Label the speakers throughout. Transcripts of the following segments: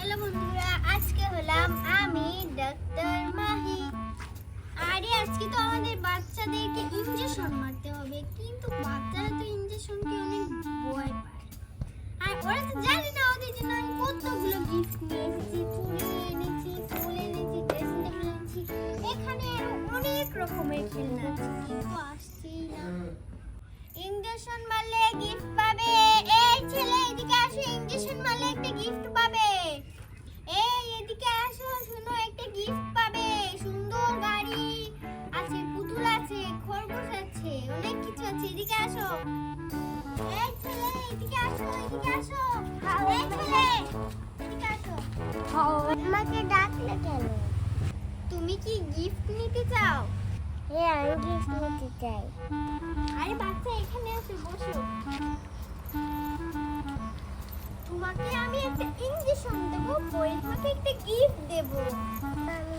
Speaker 1: Hello বন্ধুরা, আজকে হলাম আমি ডাক্তার মাহি। আরে আজকে তো আমাদের বাচ্চাদেরকে ইনজেকশন মারতে হবে, কিন্তু বাচ্চারা তো ইনজেকশনকে অনেক ভয় পায়। আর ওরা তো জানে না, ওদের জন্য আমি কতগুলো গিফট নিয়ে এসেছি, চুড়ি এনেছি, ফুল এনেছি, ড্রেসিং টেবিল এনেছি, এখানে আরো অনেক রকমের খেলনা আছে, কিন্তু আসছেই না। ইনজেকশন মারলে গিফট পাবে। এই ছেলে এদিকে আসো, ইনজেকশন মারলে একটা গিফট পাবে। এই এদিকে আসো, শুনো একটা গিফট পাবে। সুন্দর গাড়ি আছে, পুতুল আছে, খরগোশ আছে, অনেক কিছু আছে। এদিকে আসো। এই ছেলে এদিকে আসো, এদিকে আসো। এই ছেলে এদিকে আসো।
Speaker 2: আমাকে ডাকলে কেন?
Speaker 1: তুমি কি গিফট নিতে চাও?
Speaker 2: হ্যাঁ, আমি গিফট নিতে চাই।
Speaker 1: আরে বাচ্চা এখানে আসো, বসো। তোমাকে আমি একটা ইনজেকশন দেব, পরে তোমাকে একটা গিফট দেব।
Speaker 2: আমি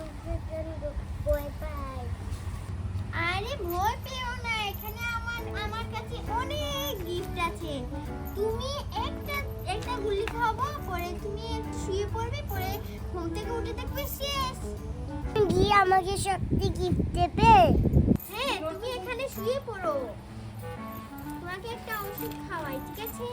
Speaker 2: ভয় পাই।
Speaker 1: আরে ভয় পেও না, এখানে আমার কাছে অনেক গিফট আছে। তুমি একটা গুলি খাবো, পরে তুমি একটু শুয়ে পড়বে, পরে ঘুম থেকে উঠে দেখবে শেষ।
Speaker 2: গিয়ে আমাকে সত্যি গিফট দেবে?
Speaker 1: হ্যাঁ, তুমি এখানে শুয়ে পড়ো, তোমাকে একটা ওষুধ খাওয়াই, ঠিক আছে?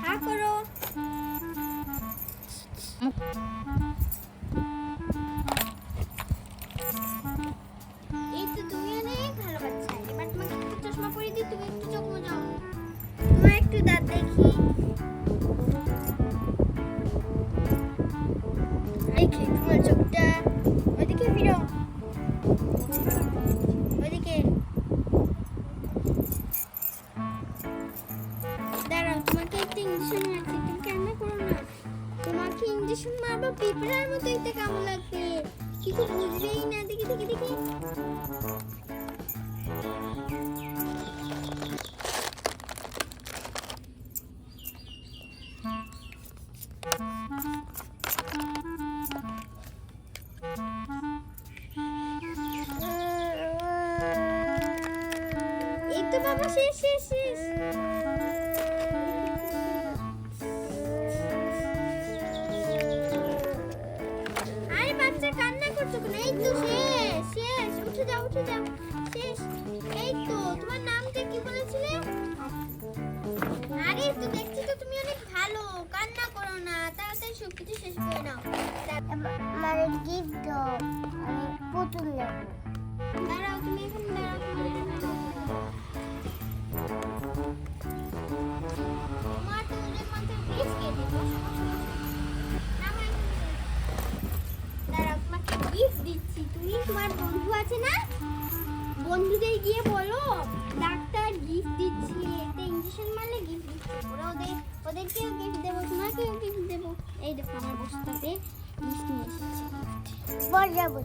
Speaker 1: হ্যাঁ করো। এই তো তুমি অনেক ভালো বাচ্চা। এবার তোমাকে একটু চশমা পরিয়ে দিই, তুমি একটু চোখ মোজাও। তোমার একটু দাঁত দেখি। দেখি তোমার চোখটা ওইদিকে ফিরো, ওইদিকে দাঁড়াও। তোমাকে একটা ইঞ্জেকশন মারছি, তুমি কান্না করো না। তোমাকে ইঞ্জেকশন মারবো, পিঁপড়ার মতো এতে কেমন লাগবে? কিছু বুঝবেই না। দেখি দেখি দেখি। এই তো বাবা, শেষ শেষ শেষ। আরে বাচ্চা কান্না করছো কেন? এই তো শেষ শেষ, উঠে যাও উঠে যাও, শেষ। এই তো তোমার নামটা কি বলেছিলে? আরে তো দেখছি তো তুমি অনেক ভালো, কান্না করো না, তাড়াতাড়ি সবকিছু শেষ করে নাও।
Speaker 2: আমার গিফট দাও, আমি পুতুল নেব।
Speaker 1: দাঁড়াও, তুমি এখানে দাঁড়াও, তোমার তো ওদের মধ্যে বিস্কিট দিব। দাঁড়াও, তোমাকে গিফট দিচ্ছি। তুমি তোমার বন্ধু আছে না, বন্ধুদের গিয়ে বলো ডাক্তার গিফট দিচ্ছি, একটা ইনজেকশন মারলে গিফট দিচ্ছি। ওরা ওদেরকেও গিফট দেবো, তোমাকেও গিফট দেবো। এই দেখো আমার বস্তাতে গিফট নিয়ে এসেছি।
Speaker 2: বজাবো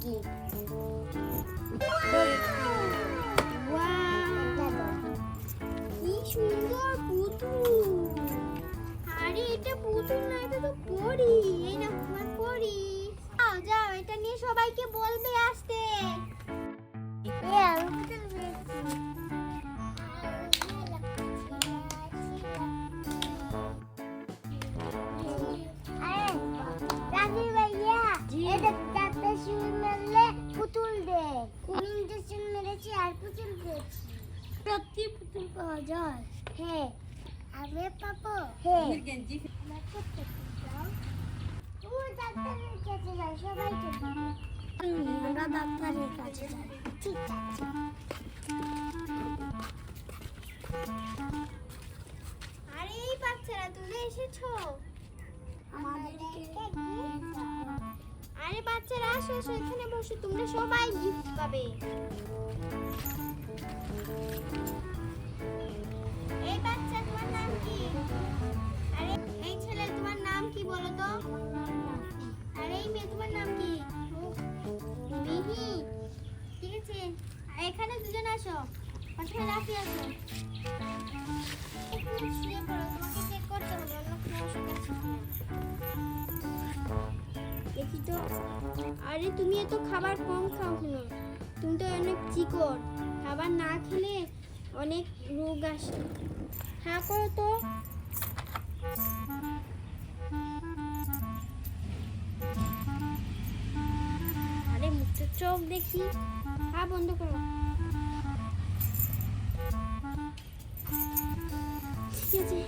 Speaker 2: গিফট।
Speaker 1: কি সুন্দর পুতুল! আরে এটা পুতুল না, এটা তো পরি। এই না তোমার পরি। যাও যাও, এটা নিয়ে সবাইকে বলবে আসতে।
Speaker 2: আমি পুতুল পেয়েছি। রাজি ভাইয়া, এটা ডাক্তার শুয়ে মারলে পুতুল দে। ইনজেকশন মেরেছি আর পুতুল পেয়েছি।
Speaker 1: সত্যি পুতুল পাওয়া যায়?
Speaker 2: হ্যাঁ, আমি পাবো।
Speaker 1: হ্যাঁ।
Speaker 2: আমার করতে দাও। তুমি ডাক্তারের কাছে যাও, সবাইকে বলো।
Speaker 1: আমরা ডাক্তারের কাছে যাই।
Speaker 2: ঠিক আছে।
Speaker 1: আরে এই বাচ্চারা, তুমি এসেছো? আরে বাচ্চারা আসো আসো, এখানে বসো, তোমরা সবাই গিফট পাবে। এই বাচ্চা, তোমার নাম কি? আরে এই ছেলে, তোমার নাম কি বলো তো? আরে এই মেয়ে, তোমার নাম কি? মিহি। ঠিক আছে, এখানে দুজন আসো, পাশে রাখি আসো। একটু শুয়ে পড়ো, তোমাকে চেক করতে হবে। আরে তুমি এত খাবার কম খাও কেন? তুমি তো অনেক চিকন, খাবার না খেলে অনেক রোগ আসে। হ্যাঁ করো তো। আরে মুখটা চোখ দেখি। হ্যাঁ বন্ধ করো। ঠিক আছে।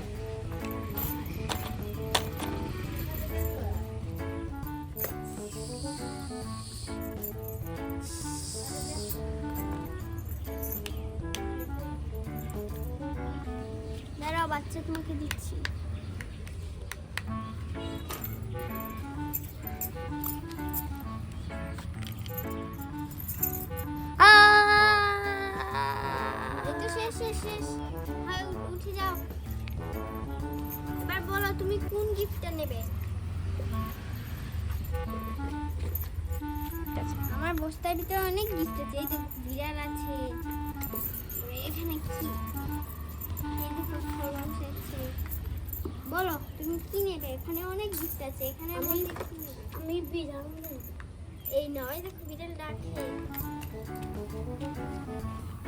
Speaker 1: দাঁড়াও, বাচ্চা তোমাকে দিচ্ছি। এই তো শেষ শেষ শেষ। হয় উঠে যাও। এবার বলো তুমি কোন গিফটটা নেবে? আমার বস্তার ভিতরে অনেক গিফট আছে। এই দেখো বিড়াল আছে, এখানে কি, এই দেখো খরগোশ আছে। বলো তুমি কি নেবে? এখানে অনেক গিফট আছে। এখানে আমি বিড়াল নেব। এই নয়, দেখো বিড়াল ডাকে।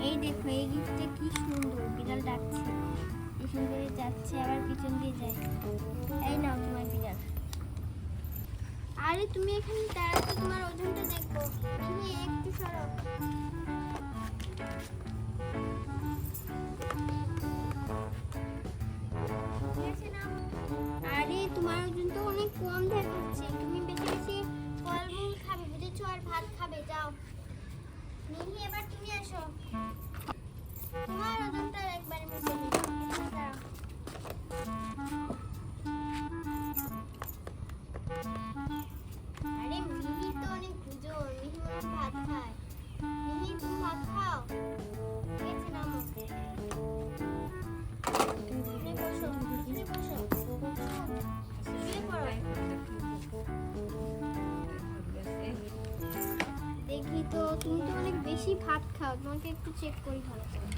Speaker 1: এই দেখো এই গিফটটা কি সুন্দর, বিড়াল ডাকছে, কি সুন্দর যাচ্ছে, আবার পিছন দিয়ে যায়। এই নাও তোমার বিড়াল। আরে তুমি এখানে দাঁড়াতে, তোমার ওজনটা দেখবো। তুমি একটু সরো। আরে তোমার ওজন তো অনেক কম দেখাচ্ছে। তুমি বেশি বেশি ফলমূল খাবে বুঝেছো, আর ভাত খাবে। যাও মিহি, এবার তুমি আসো। তোমার ওজনটা একবারে মেপে দিই। দাঁড়াও। আরে মিহি তো অনেক ওজন, মিহি মনে হয় ভাত খায়। মিহি তুমি ভাত খাও। ঠিক আছে, নামো। এখানে বসো, এখানে বসো। শুয়ে পড়ো। দেখি তো, তুমি তো অনেক বেশি ভাত খাও, তোমাকে একটু চেক করি ভালো করে।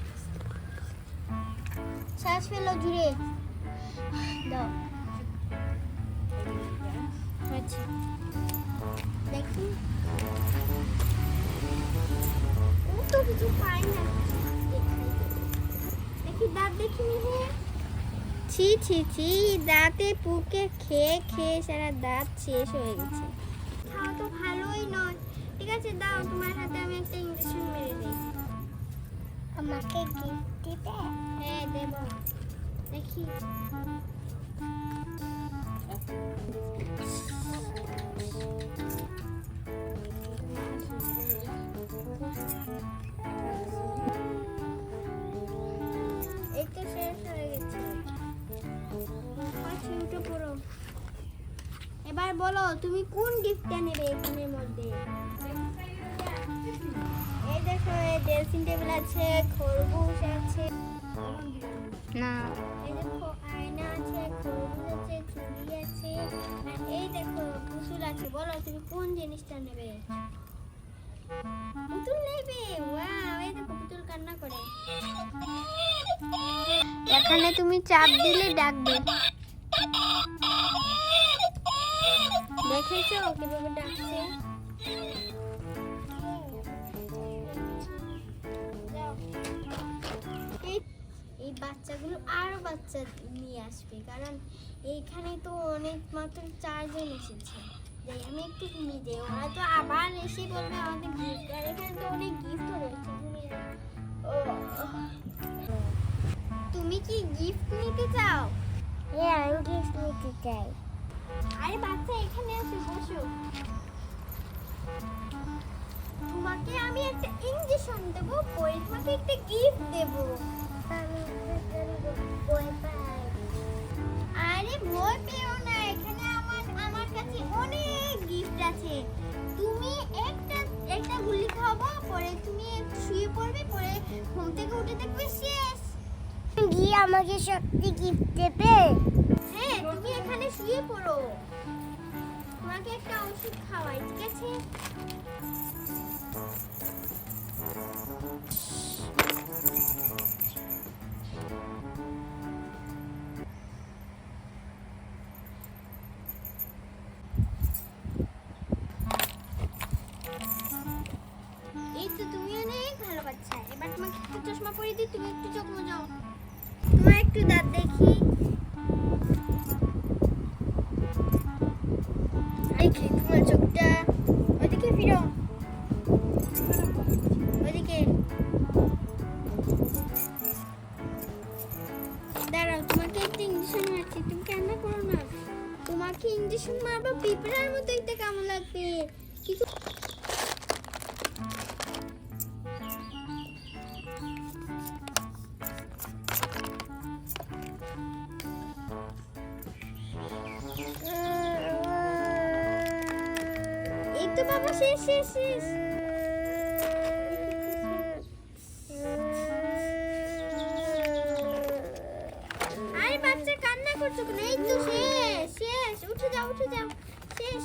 Speaker 1: শ্বাস ফেলো জুড়ে, দাও। আচ্ছা দেখি, ও তো কিছু পাই না। দেখি দাঁত দেখি মিহি। ছি ছি ছি, দাঁতে পুকে খেয়ে খেয়ে সারা দাঁত শেষ হয়ে গেছে। খাওয়া তো ভালোই নয়। ঠিক আছে দাও, তোমার হাতে আমি একটা ইঞ্জেকশন মেরে দিই।
Speaker 2: আমাকে গিফট দিবে?
Speaker 1: হ্যাঁ দেব। দেখি এই তো শেষ হয়ে গেছে। আচ্ছা উঠে পড়ো। এবার বলো তুমি কোন গিফটটা নেবে এখানের মধ্যে? এই দেখো, এই ড্রেসিং টেবিল আছে, খরগোশ আছে, না এই দেখো আয়না আছে, খরগোশ আছে, চুড়ি আছে, আর এই দেখো পুতুল আছে। বলো তুমি কোন জিনিসটা নেবে? পুতুল নেবে? ওয়াও, এই দেখো পুতুল কান্না করে। এখানে তুমি চাপ দিলে ডাকবে। দেখেছো কিভাবে ডাকছে? এই বাচ্চাগুলো আরো বাচ্চা নিয়ে আসবে, কারণ এইখানে তো অনেক মাত্র 4 জন এসেছে। যাই আমি একটু ঘুমিয়ে যাই, ওরা তো আবার এসে বলবে আমাদের গিফট। আর এখানে তো অনেক গিফট রয়েছে। তুমি কি গিফট নিতে চাও?
Speaker 2: হ্যাঁ, আমি গিফট নিতে চাই।
Speaker 1: আরে বাচ্চা এখানে এসে বসো। তোমাকে আমি একটা ইঞ্জেকশন দেবো, পরে তোমাকে একটা গিফট দেবো।
Speaker 2: আমি ভয় পাই।
Speaker 1: আরে ভয় পেও না, এখানে আমার কাছে অনেক গিফট আছে। তুমি একটা গুলি খাবো, পরে তুমি একটু শুয়ে পড়বে, পরে ঘুম থেকে উঠে দেখবে শেষ।
Speaker 2: গিয়ে আমাকে সত্যি গিফট দেবে?
Speaker 1: হ্যাঁ, তুমি এখানে শুয়ে পড়ো, তোমাকে একটা ওষুধ খাওয়াই, ঠিক আছে? দিদি তুমি একটু চোখ মোজাও, তোমার একটু দাঁত দেখি। দেখি তোমার চোখটা ওইদিকে ফিরো, ওইদিকে দাঁড়াও, তোমাকে একটা ইঞ্জেকশন মারছি, তুমি কান্না করো না। তোমাকে ইঞ্জেকশন মারবো পিঁপড়ার মতো, একটা কেমন লাগবে কিছু। এই তো বাবা, শেষ শেষ শেষ। আরে বাচ্চা কান্না করছো কেন? এই তো শেষ শেষ, উঠে যাও উঠে যাও, শেষ।